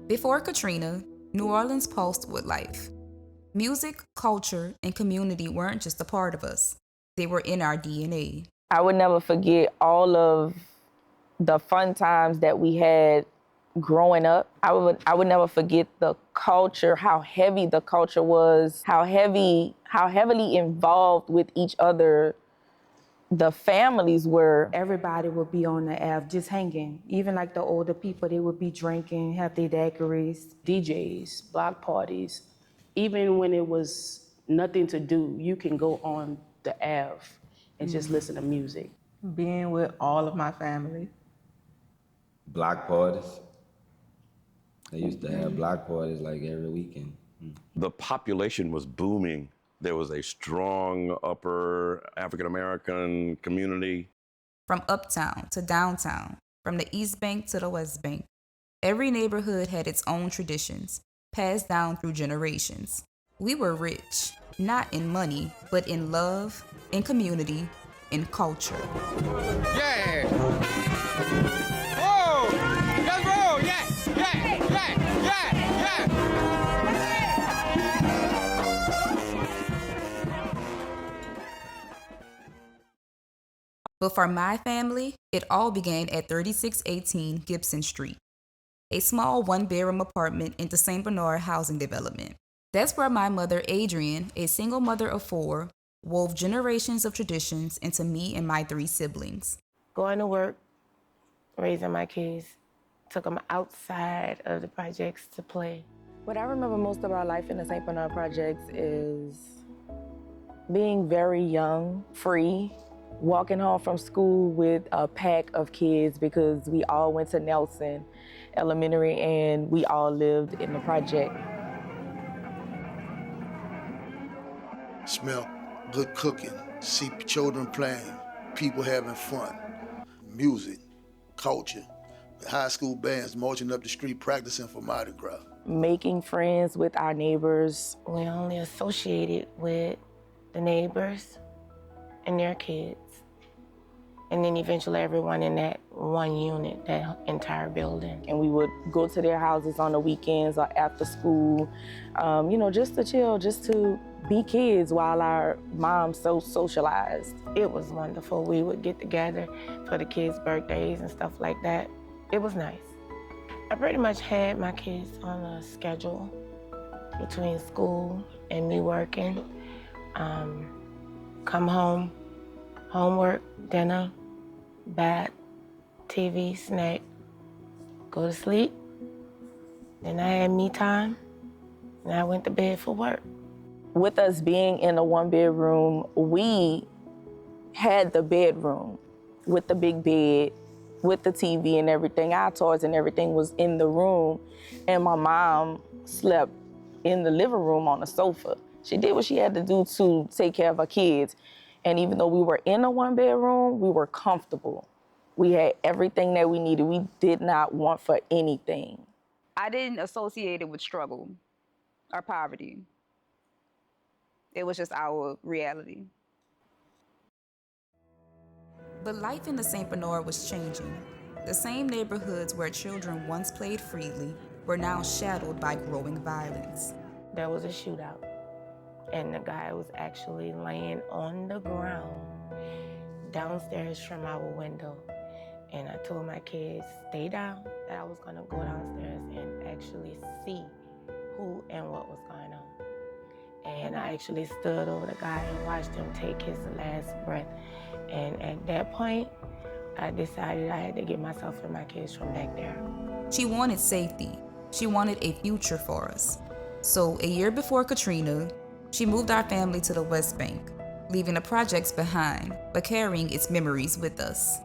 Before Katrina, New Orleans pulsed with life. Music, culture, and community weren't just a part of us. They were in our DNA. I would never forget all of the fun times that we had growing up. I would never forget the culture, how heavy the culture was, how heavily involved with each other the families were. Everybody would be on the Ave just hanging. Even like the older people, they would be drinking, have their daiquiris. DJs, block parties. Even when it was nothing to do, you can go on the Ave and just listen to music. Being with all of my family. Block parties. They used to have block parties like every weekend. The population was booming. There was a strong upper African-American community. From uptown to downtown, from the East Bank to the West Bank, every neighborhood had its own traditions, passed down through generations. We were rich, not in money, but in love, in community, in culture. Yeah! Whoa! Let's roll! Yeah! Yeah! Yeah! Yeah! Yeah! But for my family, it all began at 3618 Gibson Street, a small one-bedroom apartment in the St. Bernard housing development. That's where my mother, Adrienne, a single mother of 4, wove generations of traditions into me and my 3 siblings. Going to work, raising my kids, took them outside of the projects to play. What I remember most of our life in the St. Bernard projects is being very young, free, walking home from school with a pack of kids because we all went to Nelson Elementary and we all lived in the project. Smell good cooking, see children playing, people having fun, music, culture, the high school bands marching up the street practicing for Mardi Gras. Making friends with our neighbors. We only associated with the neighbors and their kids. And then eventually everyone in that one unit, that entire building. And we would go to their houses on the weekends or after school, just to chill, just to be kids while our moms so socialized. It was wonderful. We would get together for the kids' birthdays and stuff like that. It was nice. I pretty much had my kids on a schedule between school and me working. Come home, homework, dinner, bath, TV, snack, go to sleep. Then I had me time, and I went to bed for work. With us being in a one-bedroom, we had the bedroom with the big bed, with the TV and everything. Our toys and everything was in the room, and my mom slept in the living room on the sofa. She did what she had to do to take care of her kids. And even though we were in a one-bedroom, we were comfortable. We had everything that we needed. We did not want for anything. I didn't associate it with struggle or poverty. It was just our reality. But life in the St. Bernard was changing. The same neighborhoods where children once played freely were now shadowed by growing violence. There was a shootout, and the guy was actually laying on the ground downstairs from our window. And I told my kids, stay down, that I was gonna go downstairs and actually see who and what was going on. And I actually stood over the guy and watched him take his last breath. And at that point, I decided I had to get myself and my kids from back there. She wanted safety. She wanted a future for us. So a year before Katrina, she moved our family to the West Bank, leaving the projects behind, but carrying its memories with us.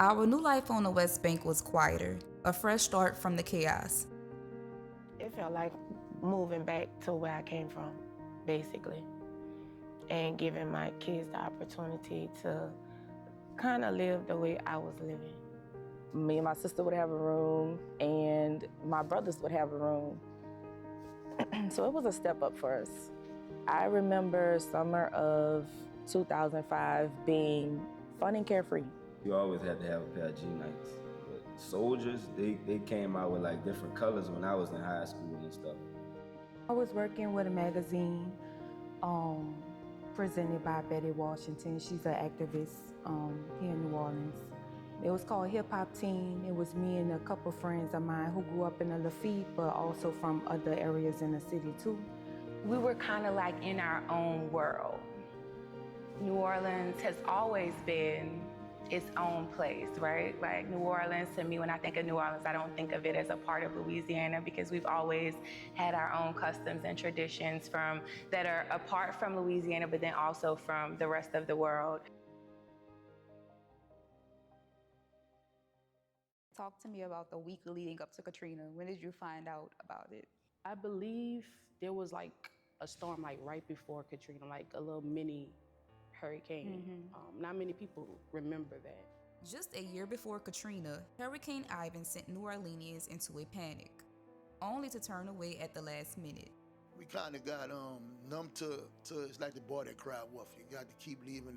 Our new life on the West Bank was quieter, a fresh start from the chaos. It felt like moving back to where I came from, basically, and giving my kids the opportunity to kind of live the way I was living. Me and my sister would have a room, and my brothers would have a room. So it was a step up for us. I remember summer of 2005 being fun and carefree. You always had to have a pair of G-Nikes. But soldiers, they came out with like different colors when I was in high school and stuff. I was working with a magazine presented by Betty Washington. She's an activist here in New Orleans. It was called Hip Hop Teen. It was me and a couple friends of mine who grew up in the Lafitte, but also from other areas in the city too. We were kind of like in our own world. New Orleans has always been its own place, right? Like New Orleans, to me, when I think of New Orleans, I don't think of it as a part of Louisiana because we've always had our own customs and traditions that are apart from Louisiana, but then also from the rest of the world. Talk to me about the week leading up to Katrina. When did you find out about it? I believe there was like a storm like right before Katrina, like a little mini hurricane. Not many people remember that. Just a year before Katrina, Hurricane Ivan sent New Orleanians into a panic, only to turn away at the last minute. We kind of got numb to it's like the boy that cried wolf. You got to keep leaving.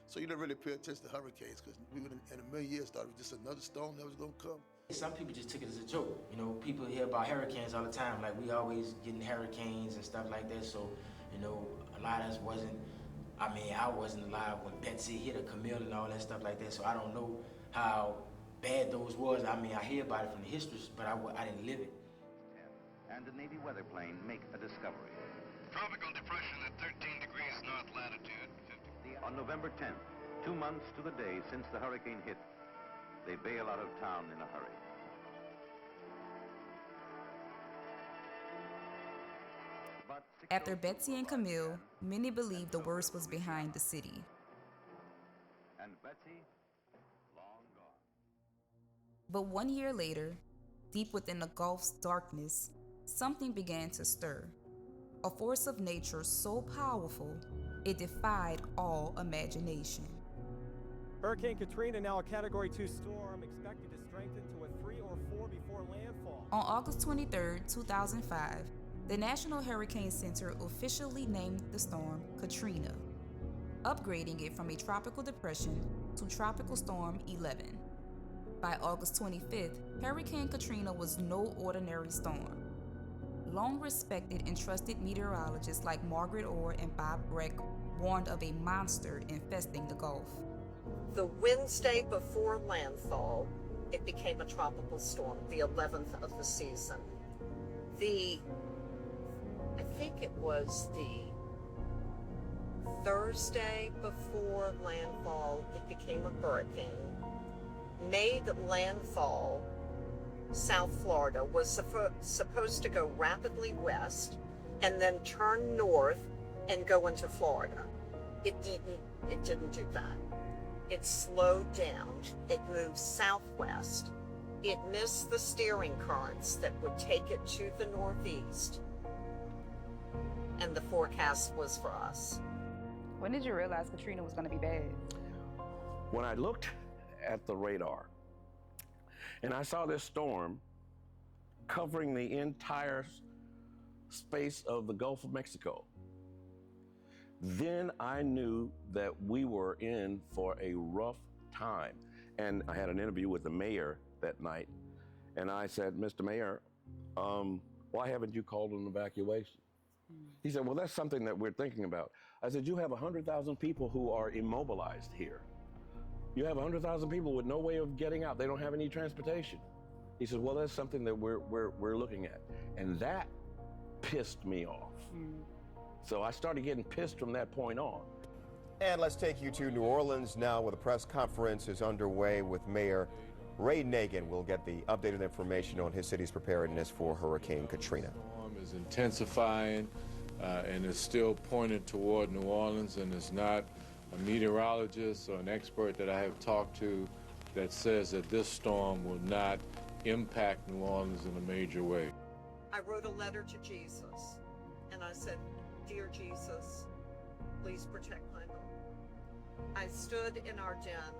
So you didn't really pay attention to hurricanes because we would in a million years thought it was just another storm that was going to come. Some people just took it as a joke. You know, people hear about hurricanes all the time. Like, we always getting hurricanes and stuff like that. So, you know, a lot of us I wasn't alive when Betsy hit a Camille and all that stuff like that. So I don't know how bad those was. I mean, I hear about it from the histories, but I didn't live it. And a Navy weather plane make a discovery. Tropical depression at 13 degrees north latitude. On November 10th, 2 months to the day since the hurricane hit, they bail out of town in a hurry. After Betsy and Camille, many believed the worst was behind the city. And Betsy, long gone. But 1 year later, deep within the Gulf's darkness, something began to stir. A force of nature so powerful, it defied all imagination. Hurricane Katrina, now a Category 2 storm, expected to strengthen to a 3 or 4 before landfall. On August 23, 2005, the National Hurricane Center officially named the storm Katrina, upgrading it from a tropical depression to Tropical Storm 11. By August 25th, Hurricane Katrina was no ordinary storm. Long respected and trusted meteorologists like Margaret Orr and Bob Breck warned of a monster infesting the Gulf. The Wednesday before landfall, it became a tropical storm, the 11th of the season. I think it was the Thursday before landfall, it became a hurricane, made landfall. South Florida was supposed to go rapidly west and then turn north and go into Florida. It didn't do that. It slowed down. It moved southwest. It missed the steering currents that would take it to the northeast. And the forecast was for us. When did you realize Katrina was going to be bad? When I looked at the radar and I saw this storm covering the entire space of the Gulf of Mexico, then I knew that we were in for a rough time. And I had an interview with the mayor that night, and I said, Mr. Mayor, why haven't you called an evacuation? He said, well, that's something that we're thinking about. I said, you have 100,000 people who are immobilized here. You have 100,000 people with no way of getting out. They don't have any transportation. He said, well, that's something that we're looking at. And that pissed me off. So I started getting pissed from that point on. And let's take you to New Orleans now, where the press conference is underway with Mayor Ray Nagin. We'll get the updated information on his city's preparedness for Hurricane Katrina. The storm is intensifying and is still pointed toward New Orleans, and it's not a meteorologist or an expert that I have talked to that says that this storm will not impact New Orleans in a major way. I wrote a letter to Jesus, and I said, "Dear Jesus, please protect my home." I stood in our den,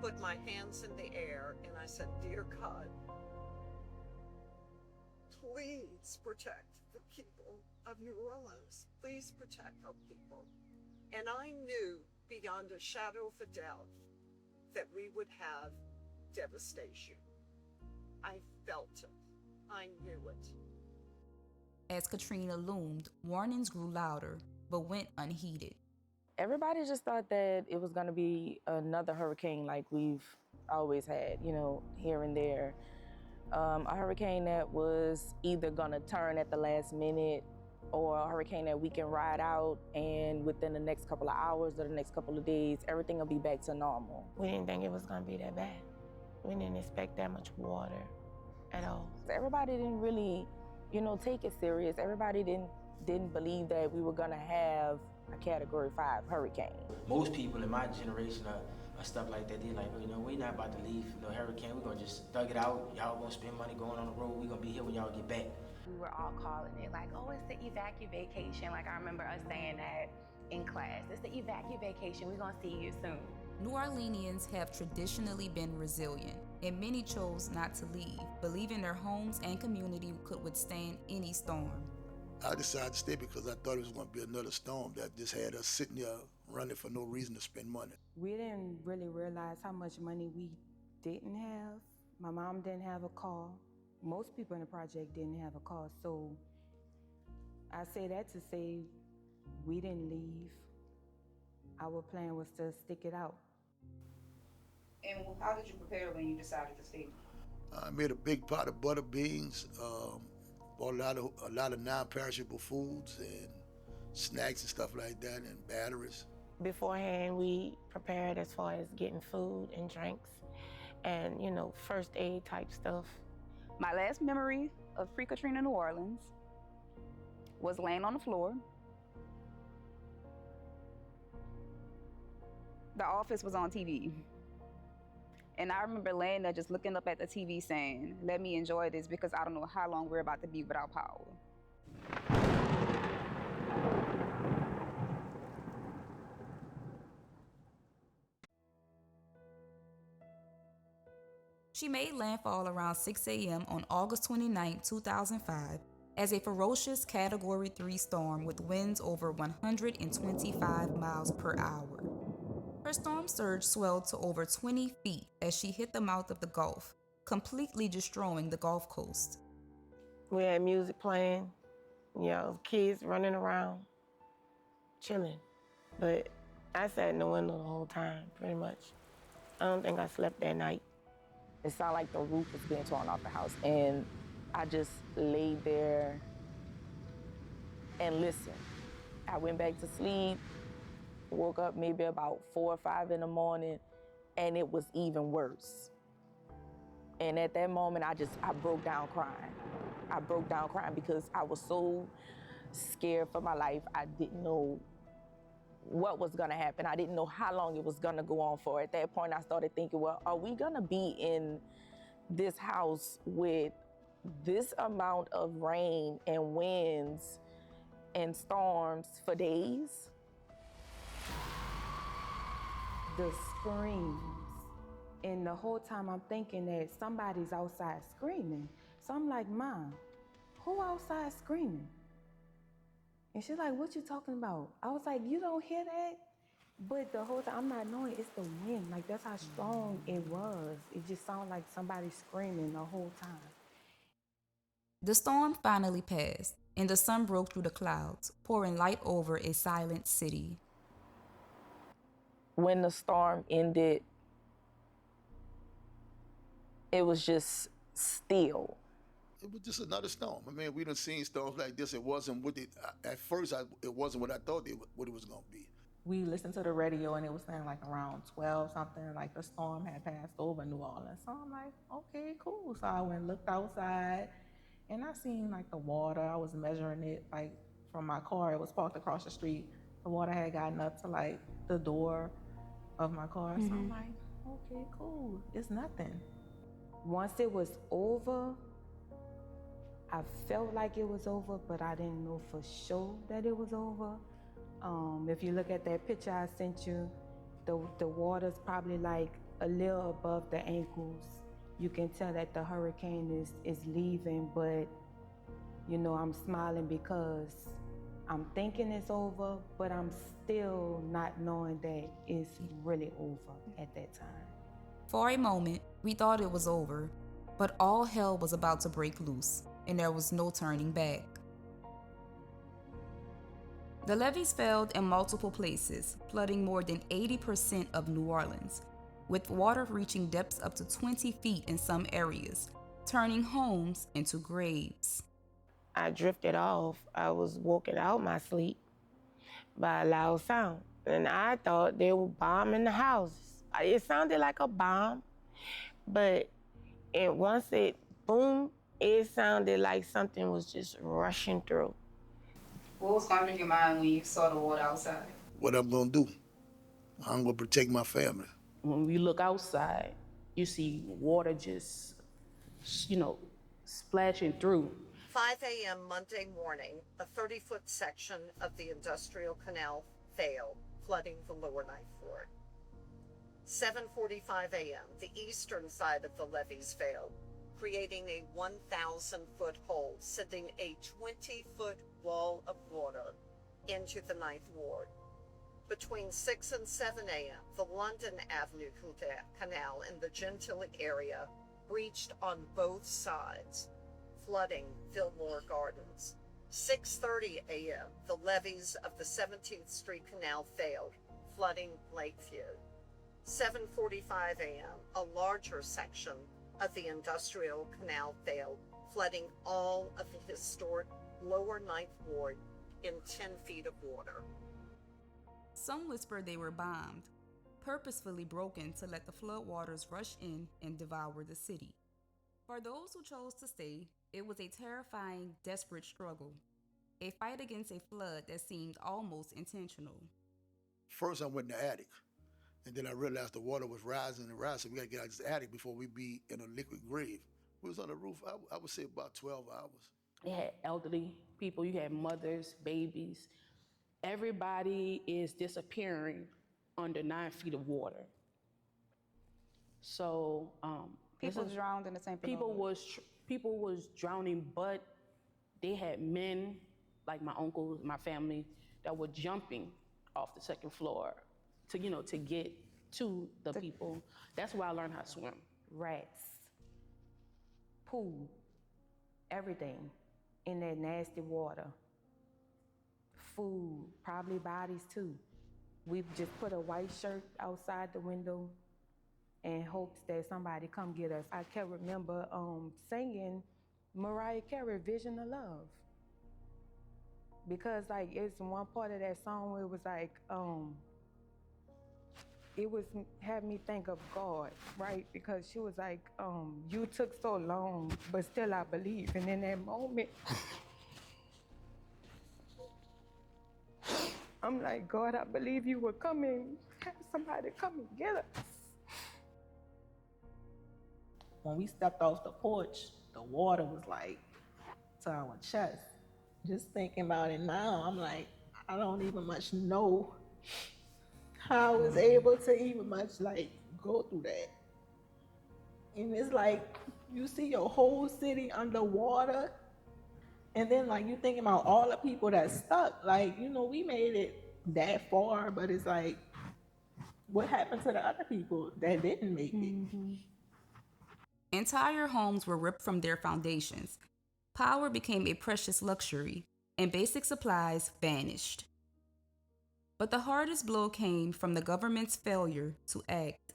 put my hands in the air, and I said, "Dear God, please protect the people of New Orleans. Please protect our people." And I knew beyond a shadow of a doubt that we would have devastation. I felt it. I knew it. As Katrina loomed, warnings grew louder, but went unheeded. Everybody just thought that it was going to be another hurricane like we've always had, you know, here and there. A hurricane that was either going to turn at the last minute or a hurricane that we can ride out and within the next couple of hours or the next couple of days, everything will be back to normal. We didn't think it was gonna be that bad. We didn't expect that much water at all. Everybody didn't really, you know, take it serious. Everybody didn't believe that we were gonna have a Category 5 hurricane. Most people in my generation are stuff like that. They're like, you know, we're not about to leave no hurricane. We're gonna just thug it out. Y'all gonna spend money going on the road. We're gonna be here when y'all get back. We were all calling it like, oh, it's the evacuation. Like, I remember us saying that in class. It's the evacuation. We're gonna see you soon. New Orleanians have traditionally been resilient, and many chose not to leave, believing their homes and community could withstand any storm. I decided to stay because I thought it was going to be another storm that just had us sitting there running for no reason to spend money. We didn't really realize how much money we didn't have. My mom didn't have a car. Most people in the project didn't have a car, so I say that to say we didn't leave. Our plan was to stick it out. And how did you prepare when you decided to stay? I made a big pot of butter beans, bought a lot of non-perishable foods and snacks and stuff like that, and batteries. Beforehand, we prepared as far as getting food and drinks and, you know, first aid type stuff. My last memory of pre-Katrina New Orleans was laying on the floor. The Office was on TV. And I remember laying there just looking up at the TV saying, let me enjoy this because I don't know how long we're about to be without power. She made landfall around 6 a.m. on August 29, 2005, as a ferocious Category 3 storm with winds over 125 miles per hour. Her storm surge swelled to over 20 feet as she hit the mouth of the Gulf, completely destroying the Gulf Coast. We had music playing, you know, kids running around, chilling. But I sat in the window the whole time, pretty much. I don't think I slept that night. It sounded like the roof was being torn off the house, and I just laid there and listened. I went back to sleep, woke up maybe about 4 or 5 in the morning, and it was even worse. And at that moment, I broke down crying. I broke down crying because I was so scared for my life. I didn't know what was gonna happen. I didn't know how long it was gonna go on for. At that point, I started thinking, well, are we gonna be in this house with this amount of rain and winds and storms for days? The screams. And the whole time I'm thinking that somebody's outside screaming. So I'm like, Mom, who outside screaming? And she's like, what you talking about? I was like, you don't hear that? But the whole time I'm not knowing it's the wind. Like, that's how strong it was. It just sounded like somebody screaming the whole time. The storm finally passed, and the sun broke through the clouds, pouring light over a silent city. When the storm ended, it was just still. It was just another storm. I mean, we done seen storms like this. It wasn't what it, at first, it wasn't what I thought what it was gonna be. We listened to the radio and it was saying like around 12 something, like the storm had passed over New Orleans. So I'm like, okay, cool. So I went and looked outside and I seen like the water. I was measuring it like from my car. It was parked across the street. The water had gotten up to like the door of my car. So I'm like, okay, cool. It's nothing. Once it was over, I felt like it was over, but I didn't know for sure that it was over. If you look at that picture I sent you, the water's probably like a little above the ankles. You can tell that the hurricane is leaving, but you know, I'm smiling because I'm thinking it's over, but I'm still not knowing that it's really over at that time. For a moment, we thought it was over, but all hell was about to break loose, and there was no turning back. The levees failed in multiple places, flooding more than 80% of New Orleans, with water reaching depths up to 20 feet in some areas, turning homes into graves. I drifted off. I was woken out my sleep by a loud sound, and I thought they were bombing the houses. It sounded like a bomb, but once it boomed, it sounded like something was just rushing through. What was going through your mind when you saw the water outside? What I'm gonna do? I'm gonna protect my family. When we look outside, you see water just, splashing through. 5 a.m. Monday morning, a 30-foot section of the industrial canal failed, flooding the lower Ninth Ward. 7:45 a.m., the eastern side of the levees failed, creating a 1,000-foot hole, sending a 20-foot wall of water into the Ninth Ward. Between 6 and 7 a.m., the London Avenue Canal in the Gentilly area breached on both sides, flooding Fillmore Gardens. 6:30 a.m., the levees of the 17th Street Canal failed, flooding Lakeview. 7:45 a.m., a larger section of the Industrial Canal failed, flooding all of the historic lower Ninth Ward in 10 feet of water. Some whispered they were bombed, purposefully broken to let the floodwaters rush in and devour the city. For those who chose to stay, it was a terrifying, desperate struggle, a fight against a flood that seemed almost intentional. First, I went in the attic, and then I realized the water was rising and rising. We got to get out of this attic before we be in a liquid grave. We was on the roof, I would say about 12 hours. You had elderly people, you had mothers, babies. Everybody is disappearing under 9 feet of water. So People drowned in the St. Bernard. People was drowning, but they had men, like my uncles, my family, that were jumping off the second floor to get to the people. That's where I learned how to swim. Rats, pool, everything in that nasty water. Food, probably bodies too. We just put a white shirt outside the window in hopes that somebody come get us. I can remember singing Mariah Carey, Vision of Love. Because like it's one part of that song where it was like, had me think of God, right? Because she was like, you took so long, but still I believe. And in that moment, I'm like, God, I believe you were coming. Have somebody come and get us. When we stepped off the porch, the water was like to our chest. Just thinking about it now, I'm like, I don't even much know how I was able to even much like go through that. And it's like, you see your whole city underwater, and then like you thinking about all the people that stuck. Like, we made it that far, but it's like, what happened to the other people that didn't make it? Entire homes were ripped from their foundations. Power became a precious luxury, and basic supplies vanished. But the hardest blow came from the government's failure to act.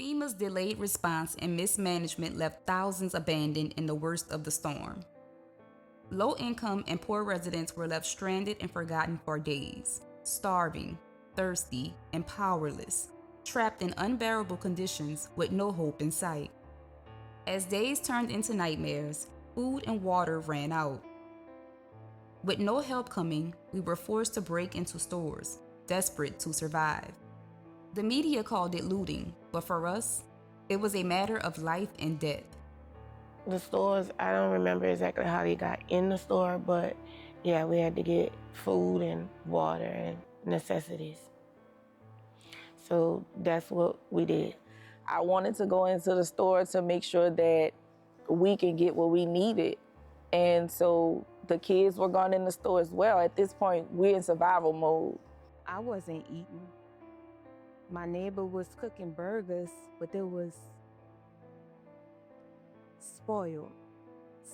FEMA's delayed response and mismanagement left thousands abandoned in the worst of the storm. Low-income and poor residents were left stranded and forgotten for days, starving, thirsty, and powerless, trapped in unbearable conditions with no hope in sight. As days turned into nightmares, food and water ran out. With no help coming, we were forced to break into stores, desperate to survive. The media called it looting, but for us, it was a matter of life and death. The stores, I don't remember exactly how they got in the store, but yeah, we had to get food and water and necessities. So that's what we did. I wanted to go into the store to make sure that we could get what we needed. And so the kids were going in the store as well. At this point, we're in survival mode. I wasn't eating. My neighbor was cooking burgers, but it was spoiled.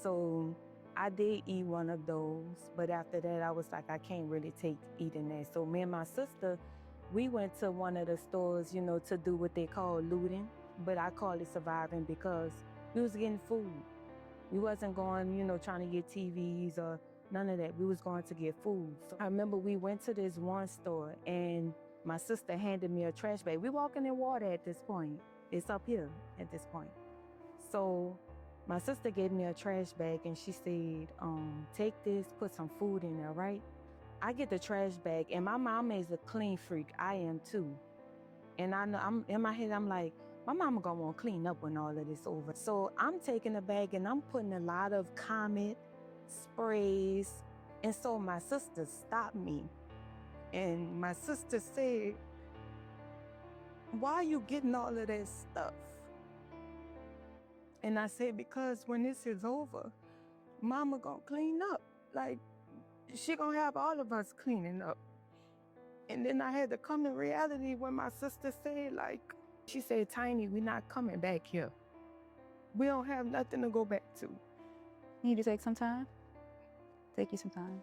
So I did eat one of those, but after that, I was like, I can't really take eating that. So me and my sister, we went to one of the stores, you know, to do what they call looting, but I call it surviving because we was getting food. We wasn't going, you know, trying to get TVs or none of that. We was going to get food. So I remember we went to this one store and my sister handed me a trash bag. We walking in water at this point. It's up here at this point. So my sister gave me a trash bag and she said, take this, put some food in there, right? I get the trash bag and my mama is a clean freak. I am too. And I know I'm in my head, I'm like, my mama gonna want to clean up when all of this over. So I'm taking the bag and I'm putting a lot of Comet sprays. And so my sister stopped me. And my sister said, why are you getting all of that stuff? And I said, because when this is over, mama gonna clean up. Like, she gonna have all of us cleaning up. And then I had to come to reality when my sister said, like, she said, Tiny, we're not coming back here. We don't have nothing to go back to. You need to take some time? Take you some time.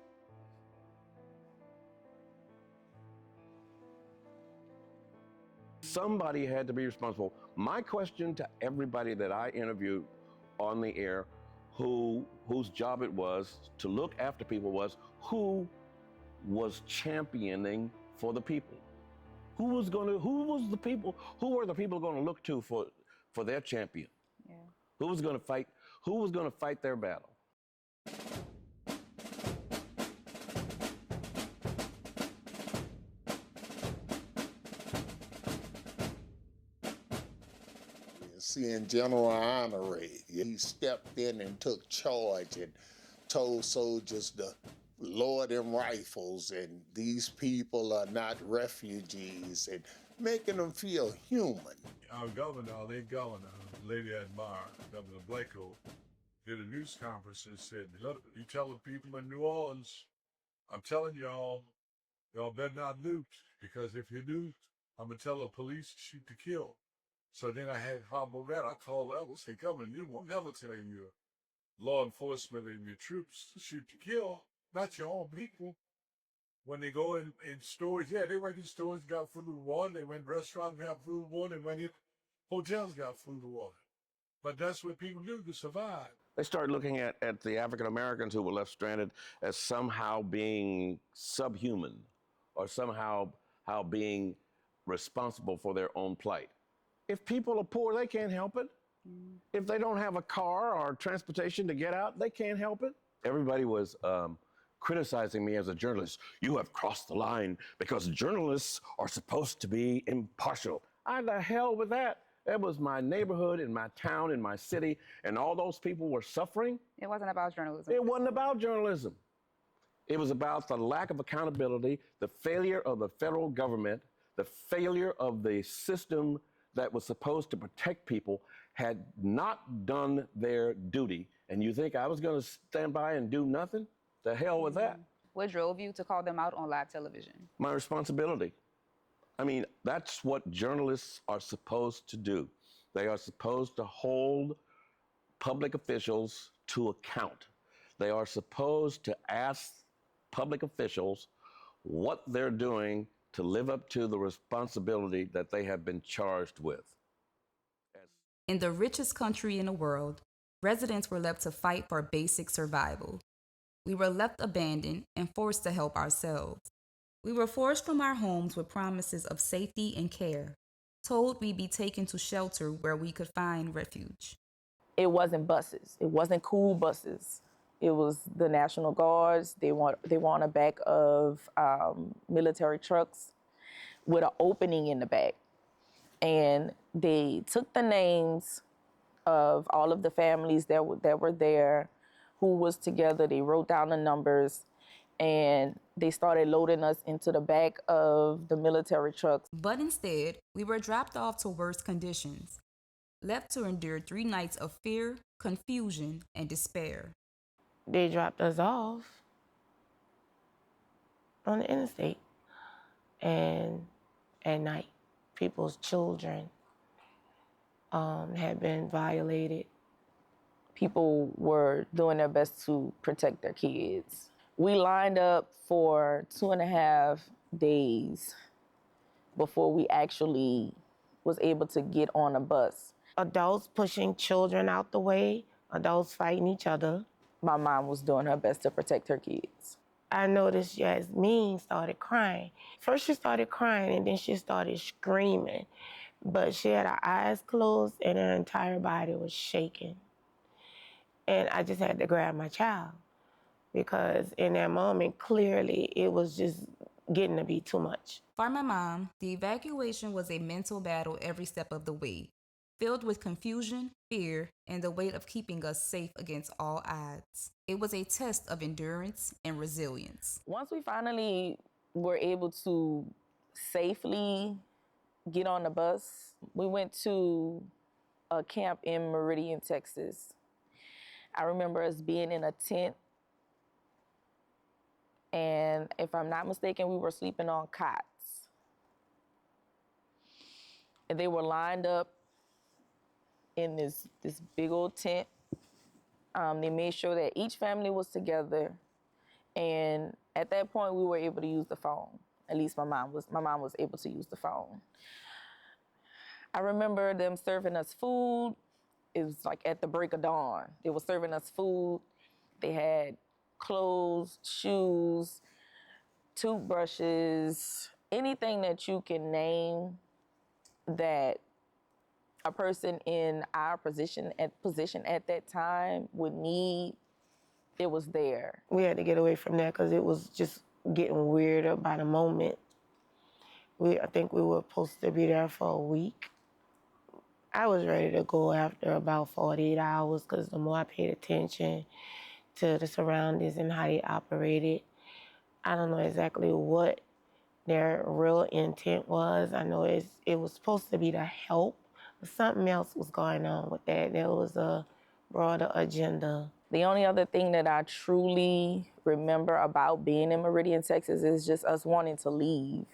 Somebody had to be responsible. My question to everybody that I interviewed on the air, whose job it was to look after people, was who was championing for the people? Who were the people going to look to for their champion? Yeah. Who was going to fight their battle? Seeing General Honore, he stepped in and took charge and told soldiers to lower them rifles and these people are not refugees and making them feel human. Our governor, Lady Admire, Governor Blako, did a news conference and said, look, you tell the people in New Orleans, I'm telling y'all better not loot, because if you loot, I'm going to tell the police to shoot to kill. So then I had humble that. I called up and said, Governor, you won't never tell your law enforcement and your troops to shoot to kill, not your own people. When they go in stores, yeah, they went in stores, got food and water. They went to restaurants, got food and water. They went in hotels, got food and water. But that's what people do to survive. They started looking at the African Americans who were left stranded as somehow being subhuman or somehow being responsible for their own plight. If people are poor, they can't help it. If they don't have a car or transportation to get out, they can't help it. Everybody was criticizing me as a journalist. You have crossed the line because journalists are supposed to be impartial. The hell with that. It was my neighborhood, in my town, in my city, and all those people were suffering. It wasn't about journalism. It wasn't about journalism. It was about the lack of accountability, the failure of the federal government, the failure of the system that was supposed to protect people had not done their duty. And you think I was going to stand by and do nothing? The hell with that. What drove you to call them out on live television? My responsibility. I mean, that's what journalists are supposed to do. They are supposed to hold public officials to account. They are supposed to ask public officials what they're doing to live up to the responsibility that they have been charged with. In the richest country in the world, residents were left to fight for basic survival. We were left abandoned and forced to help ourselves. We were forced from our homes with promises of safety and care, told we'd be taken to shelter where we could find refuge. It wasn't buses. It wasn't cool buses. It was the National Guards. They were on the back of military trucks. with an opening in the back. And they took the names of all of the families that were there, who was together. They wrote down the numbers, and they started loading us into the back of the military trucks. But instead, we were dropped off to worse conditions, left to endure 3 nights of fear, confusion, and despair. They dropped us off on the interstate, and at night, people's children had been violated. People were doing their best to protect their kids. We lined up for 2.5 days before we actually was able to get on a bus. Adults pushing children out the way, adults fighting each other. My mom was doing her best to protect her kids. I noticed Yasmeen started crying. First she started crying and then she started screaming. But she had her eyes closed and her entire body was shaking. And I just had to grab my child because in that moment, clearly it was just getting to be too much. For my mom, the evacuation was a mental battle every step of the way, filled with confusion, fear, and the weight of keeping us safe against all odds. It was a test of endurance and resilience. Once we finally were able to safely get on the bus, we went to a camp in Meridian, Texas. I remember us being in a tent, and if I'm not mistaken, we were sleeping on cots. And they were lined up in this big old tent. They made sure that each family was together, and at that point, we were able to use the phone. At least my mom was able to use the phone. I remember them serving us food. It was like at the break of dawn. They were serving us food. They had clothes, shoes, toothbrushes, anything that you can name that a person in our position at that time would need, it was there. We had to get away from that because it was just getting weirder by the moment. I think we were supposed to be there for a week. I was ready to go after about 48 hours because the more I paid attention to the surroundings and how they operated, I don't know exactly what their real intent was. I know it was supposed to be to help, but something else was going on with that. There was a broader agenda. The only other thing that I truly remember about being in Meridian, Texas is just us wanting to leave.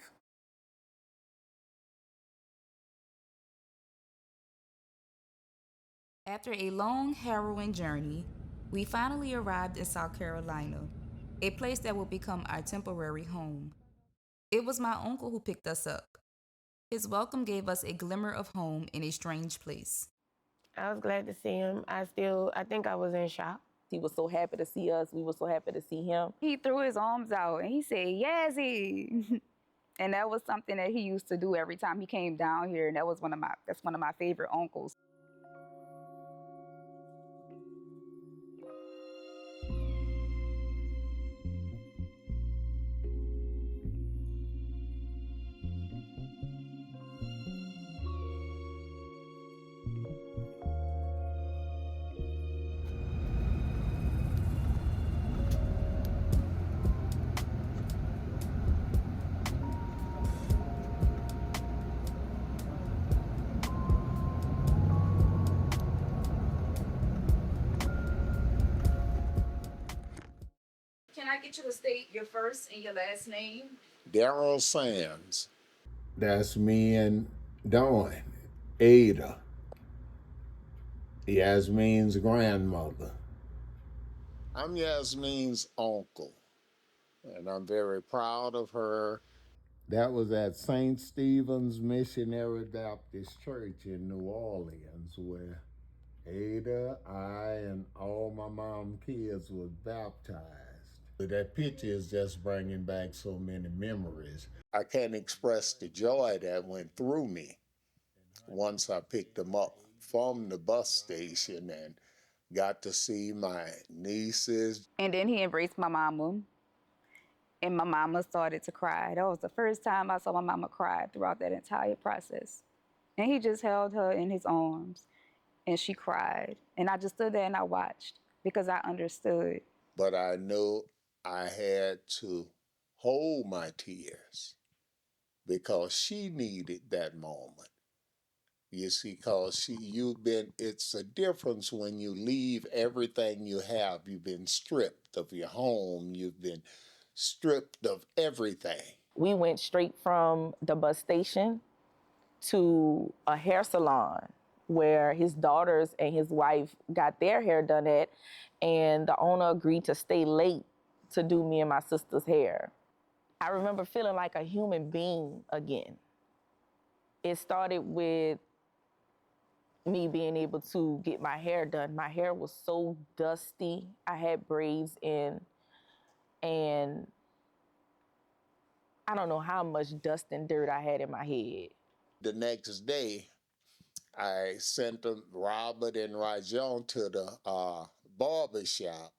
After a long, harrowing journey, we finally arrived in South Carolina, a place that would become our temporary home. It was my uncle who picked us up. His welcome gave us a glimmer of home in a strange place. I was glad to see him. I think I was in shock. He was so happy to see us. We were so happy to see him. He threw his arms out and he said, "Yazzie." And that was something that he used to do every time he came down here. And that's one of my favorite uncles. Can I get you to state your first and your last name? Daryl Sands. That's me and Dawn, Ada, Yasmeen's grandmother. I'm Yasmeen's uncle, and I'm very proud of her. That was at St. Stephen's Missionary Baptist Church in New Orleans, where Ada, I, and all my mom's kids was baptized. That picture is just bringing back so many memories. I can't express the joy that went through me once I picked them up from the bus station and got to see my nieces. And then he embraced my mama. And my mama started to cry. That was the first time I saw my mama cry throughout that entire process. And he just held her in his arms and she cried. And I just stood there and I watched because I understood. But I knew I had to hold my tears because she needed that moment. You see, because it's a difference when you leave everything you have. You've been stripped of your home, you've been stripped of everything. We went straight from the bus station to a hair salon where his daughters and his wife got their hair done at, and the owner agreed to stay late to do me and my sister's hair. I remember feeling like a human being again. It started with me being able to get my hair done. My hair was so dusty. I had braids in, and I don't know how much dust and dirt I had in my head. The next day, I sent them, Robert and Rajon, to the barber shop.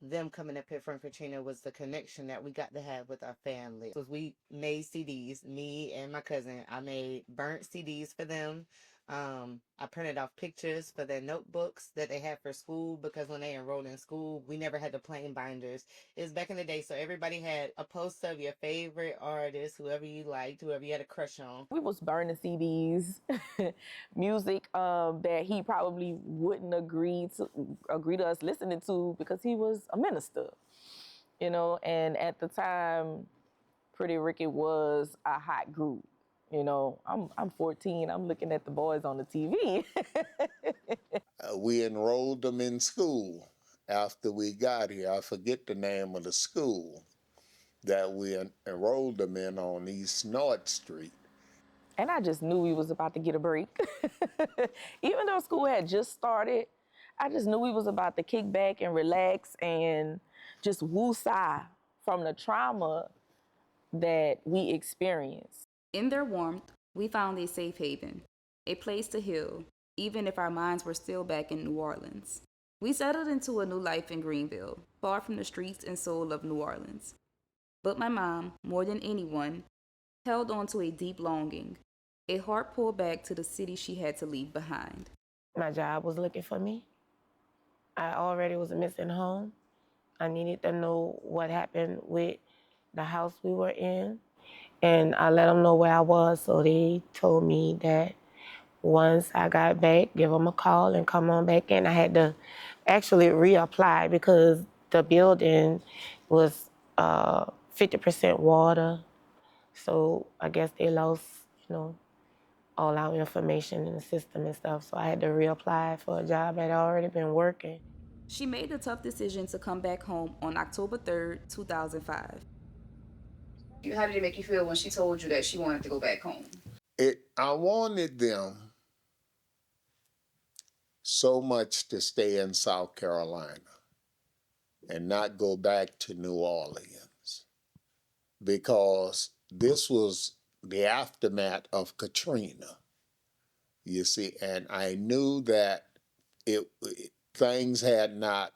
Them coming up here from Katrina was the connection that we got to have with our family. Was we made CDs, me and my cousin. I made burnt CDs for them. I printed off pictures for their notebooks that they had for school, because when they enrolled in school, we never had the plain binders. It was back in the day, so everybody had a poster of your favorite artist, whoever you liked, whoever you had a crush on. We was burning CDs, music that he probably wouldn't agree to us listening to because he was a minister, you know. And at the time, Pretty Ricky was a hot group. You know, I'm 14. I'm looking at the boys on the TV. We enrolled them in school after we got here. I forget the name of the school that we enrolled them in on East North Street. And I just knew we was about to get a break. Even though school had just started, I just knew we was about to kick back and relax and just woo-sigh from the trauma that we experienced. In their warmth, we found a safe haven, a place to heal, even if our minds were still back in New Orleans. We settled into a new life in Greenville, far from the streets and soul of New Orleans. But my mom, more than anyone, held on to a deep longing, a heart pulled back to the city she had to leave behind. My job was looking for me. I already was missing home. I needed to know what happened with the house we were in. And I let them know where I was, so they told me that once I got back, give them a call and come on back in. I had to actually reapply because the building was 50% water. So I guess they lost, you know, all our information in the system and stuff. So I had to reapply for a job that I'd already been working. She made the tough decision to come back home on October 3rd, 2005. How did it make you feel when she told you that she wanted to go back home? I wanted them so much to stay in South Carolina and not go back to New Orleans, because this was the aftermath of Katrina, you see, and I knew that things had not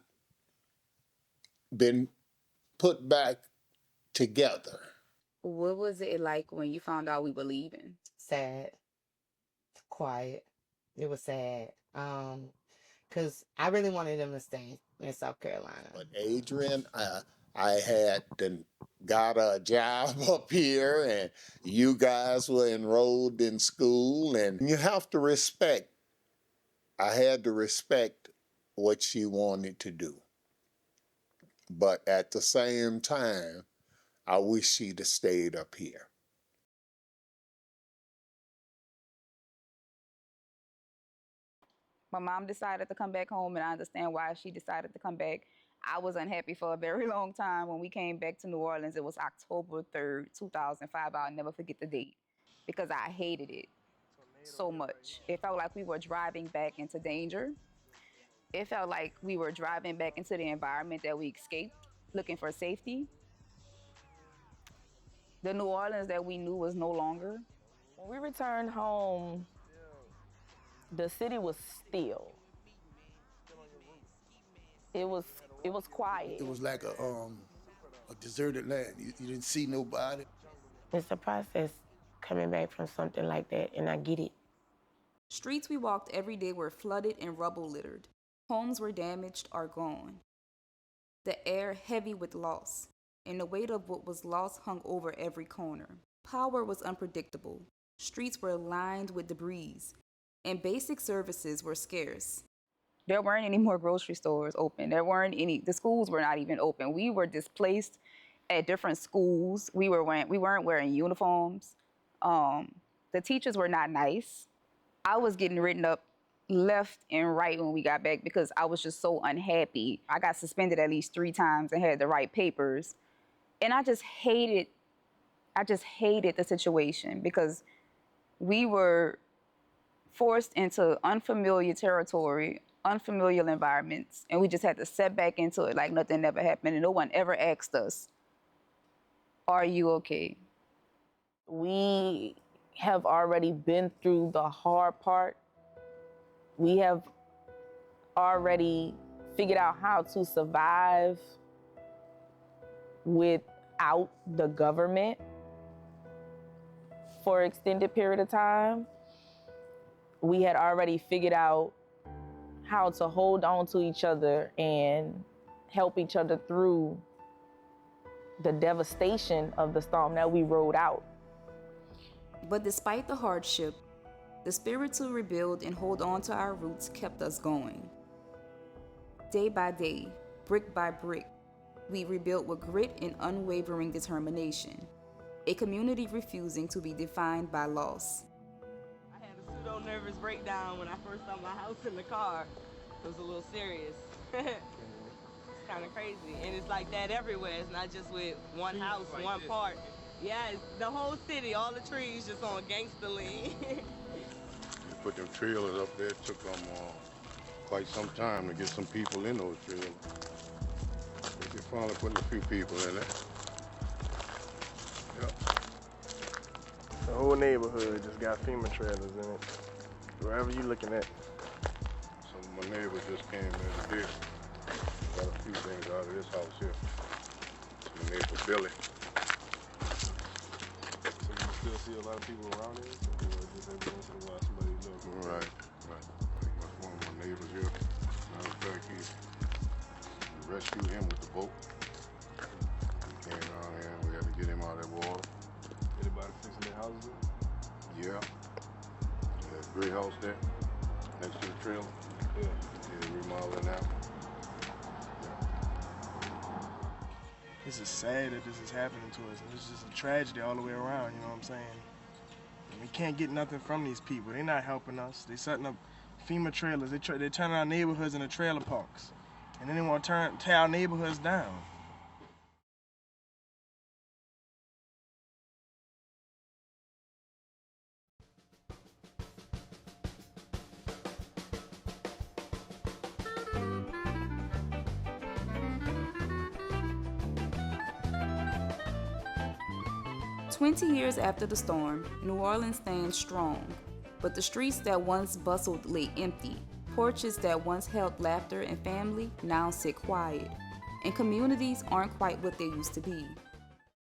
been put back together. What was it like when you found out we were leaving? Sad, quiet. It was sad. Because I really wanted them to stay in South Carolina. But Adrian, I had got a job up here, and you guys were enrolled in school, and you have to respect. I had to respect what she wanted to do. But at the same time, I wish she'd have stayed up here. My mom decided to come back home, and I understand why she decided to come back. I was unhappy for a very long time. When we came back to New Orleans, it was October 3rd, 2005. I'll never forget the date because I hated it so much. It felt like we were driving back into danger. It felt like we were driving back into the environment that we escaped, looking for safety. The New Orleans that we knew was no longer. When we returned home, the city was still. It was quiet. It was like a a deserted land. You didn't see nobody. It's a process coming back from something like that, and I get it. Streets we walked every day were flooded and rubble littered. Homes were damaged or gone. The air heavy with loss, and the weight of what was lost hung over every corner. Power was unpredictable. Streets were lined with debris, and basic services were scarce. There weren't any more grocery stores open. The schools were not even open. We were displaced at different schools. We weren't wearing uniforms. The teachers were not nice. I was getting written up left and right when we got back because I was just so unhappy. I got suspended at least 3 times and had to write papers. And I just hated the situation because we were forced into unfamiliar territory, unfamiliar environments, and we just had to set back into it like nothing ever happened, and no one ever asked us, "Are you okay?" We have already been through the hard part. We have already figured out how to survive without the government for an extended period of time. We had already figured out how to hold on to each other and help each other through the devastation of the storm that we rode out. But despite the hardship, the spirit to rebuild and hold on to our roots kept us going. Day by day, brick by brick, we rebuilt with grit and unwavering determination, a community refusing to be defined by loss. I had a pseudo-nervous breakdown when I first saw my house in the car. It was a little serious. It's kind of crazy. And it's like that everywhere. It's not just with one house, one part. Yeah, it's the whole city, all the trees just on gangster lean. They put them trailers up there. It took them quite some time to get some people in those trailers. They finally putting a few people in there. Yep. The whole neighborhood just got FEMA trailers in it. Wherever you looking at. Some of my neighbors just came in here. Got a few things out of this house here. My neighbor Billy. So you still see a lot of people around here? Or just every once in a while somebody knows? Right. That's one of my neighbors here. Matter of fact, we rescued him with the boat. He came down here and we had to get him out of that water. Anybody fixing their houses up? Yeah. There's a great house there, next to the trailer. Yeah, remodeling now. This is sad that this is happening to us. And it's just a tragedy all the way around, you know what I'm saying? And we can't get nothing from these people. They're not helping us. They're setting up FEMA trailers. They're turning our neighborhoods into trailer parks. And then they want to tear our neighborhoods down. "20 years after the storm, New Orleans stands strong, but the streets that once bustled lay empty. Porches that once held laughter and family now sit quiet, and communities aren't quite what they used to be."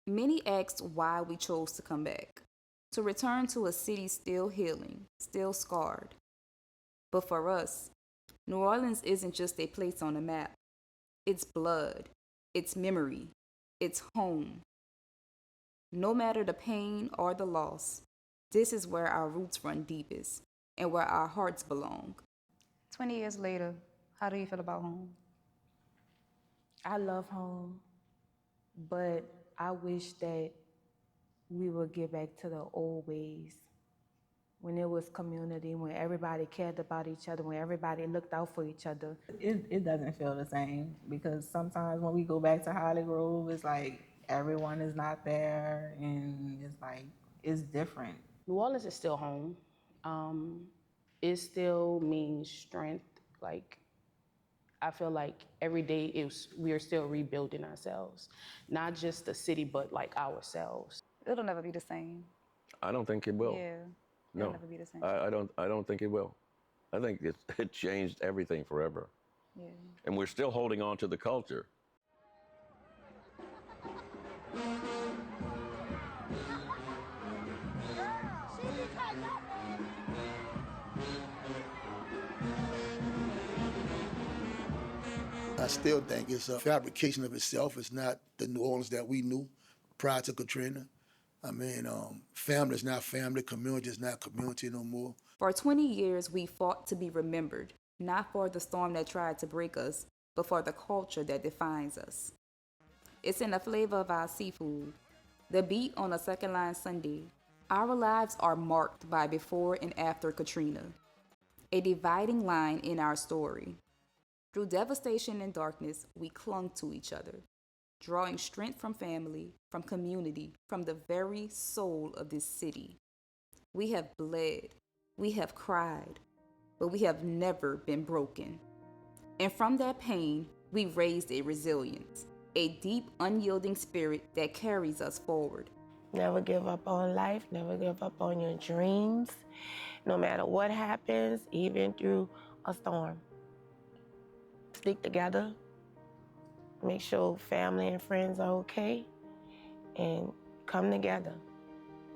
Many asked why we chose to come back, to return to a city still healing, still scarred. But for us, New Orleans isn't just a place on a map. It's blood, it's memory, it's home. No matter the pain or the loss, this is where our roots run deepest and where our hearts belong. 20 years later, how do you feel about home? I love home, but I wish that we would get back to the old ways, when it was community, when everybody cared about each other, when everybody looked out for each other. It doesn't feel the same because sometimes when we go back to Holly Grove, it's like everyone is not there and it's like, it's different. New Orleans is still home. It still means strength. Like, I feel like every day we are still rebuilding ourselves. Not just the city, but like ourselves. It'll never be the same. I don't think it will. Yeah, No, it'll never be the same. I don't think it will. I think it changed everything forever. Yeah. And we're still holding on to the culture. I still think it's a fabrication of itself. It's not the New Orleans that we knew prior to Katrina. I mean, family is not family, community is not community no more. For 20 years, we fought to be remembered, not for the storm that tried to break us, but for the culture that defines us. It's in the flavor of our seafood, the beat on a second line Sunday. Our lives are marked by before and after Katrina, a dividing line in our story. Through devastation and darkness, we clung to each other, drawing strength from family, from community, from the very soul of this city. We have bled, we have cried, but we have never been broken. And from that pain, we raised a resilience, a deep, unyielding spirit that carries us forward. Never give up on life, never give up on your dreams, no matter what happens, even through a storm. Stick together, make sure family and friends are okay, and come together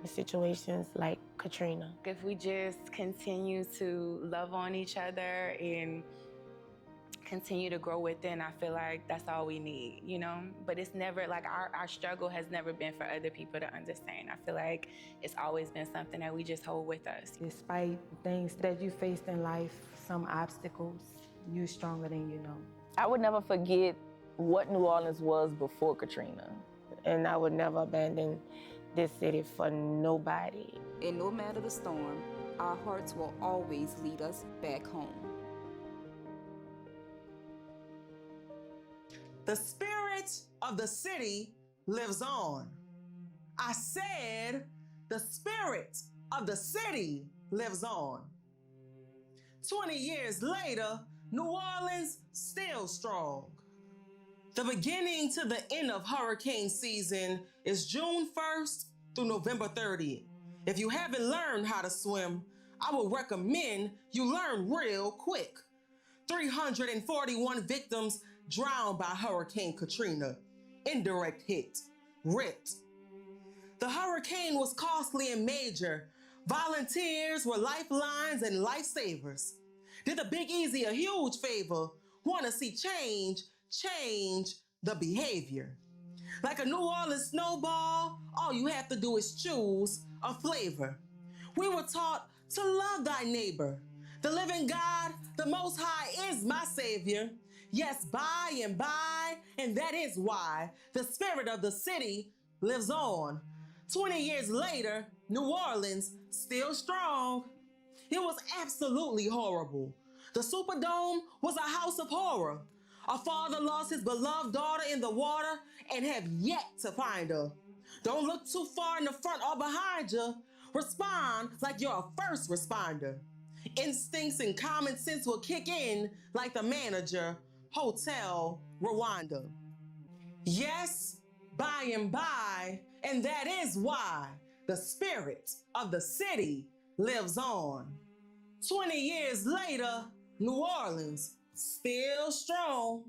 in situations like Katrina. If we just continue to love on each other and continue to grow within, I feel like that's all we need, you know? But it's never, like, our struggle has never been for other people to understand. I feel like it's always been something that we just hold with us. Despite things that you faced in life, some obstacles, you're stronger than you know. I would never forget what New Orleans was before Katrina. And I would never abandon this city for nobody. And no matter the storm, our hearts will always lead us back home. The spirit of the city lives on. I said, the spirit of the city lives on. 20 years later, New Orleans still strong. The beginning to the end of hurricane season is June 1st through November 30th. If you haven't learned how to swim, I would recommend you learn real quick. 341 victims drowned by Hurricane Katrina. Indirect hit, ripped. The hurricane was costly and major. Volunteers were lifelines and lifesavers. Did the Big Easy a huge favor. Want to see change the behavior. Like a New Orleans snowball, all you have to do is choose a flavor. We were taught to love thy neighbor. The living God, the Most High, is my Savior. Yes, by and by, and that is why the spirit of the city lives on. 20 years later, New Orleans still strong. It was absolutely horrible. The Superdome was a house of horror. A father lost his beloved daughter in the water and have yet to find her. Don't look too far in the front or behind you. Respond like you're a first responder. Instincts and common sense will kick in like the manager, Hotel Rwanda. Yes, by and by, and that is why the spirit of the city lives on. 20 years later, New Orleans still strong.